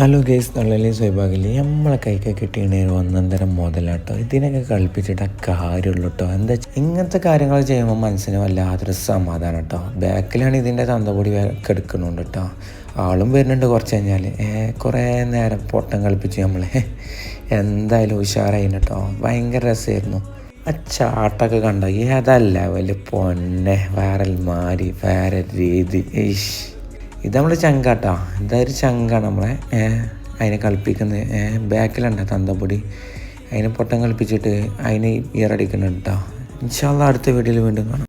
Hello guys, നല്ല സ്വൈഭാഗില്ലേ നമ്മളെ കൈക്ക് കിട്ടിയ ഒന്നന്തരം മുതലാട്ടോ. ഇതിനൊക്കെ കളിപ്പിച്ചിട്ട് കാര്യമുള്ളൂ കേട്ടോ. ഇങ്ങനത്തെ കാര്യങ്ങൾ ചെയ്യുമ്പോൾ മനസ്സിന് വല്ലാത്തൊരു സമാധാനം കേട്ടോ. ബാക്കിലാണ് ഇതിൻ്റെ തന്തപൊടി എടുക്കുന്നുണ്ട് കേട്ടോ. ആളും വരുന്നുണ്ട് കുറച്ച് കഴിഞ്ഞാൽ. കുറേ നേരം പൊട്ടം കളിപ്പിച്ച് നമ്മൾ എന്തായാലും ഉഷാറായിന് കേട്ടോ. ഭയങ്കര രസമായിരുന്നു. ആ ചാട്ടൊക്കെ കണ്ടോ, ഏതല്ല വലിയ പൊന്നെ, വേറെ മാറി വേറെ രീതി. ഇത് നമ്മൾ ചങ്കാട്ടോ, ഇതൊരു ചങ്കാണ് നമ്മളെ. അതിനെ കളിപ്പിക്കുന്നത് ബാക്കിലുണ്ട് തന്തപ്പൊടി. അതിനെ പൊട്ടം കളിപ്പിച്ചിട്ട് അതിന് ഇയറടിക്കുന്നുണ്ട് കേട്ടോ. ഇൻഷാ അല്ലാഹ് അടുത്ത വീഡിയോയിൽ വീണ്ടും കാണാം.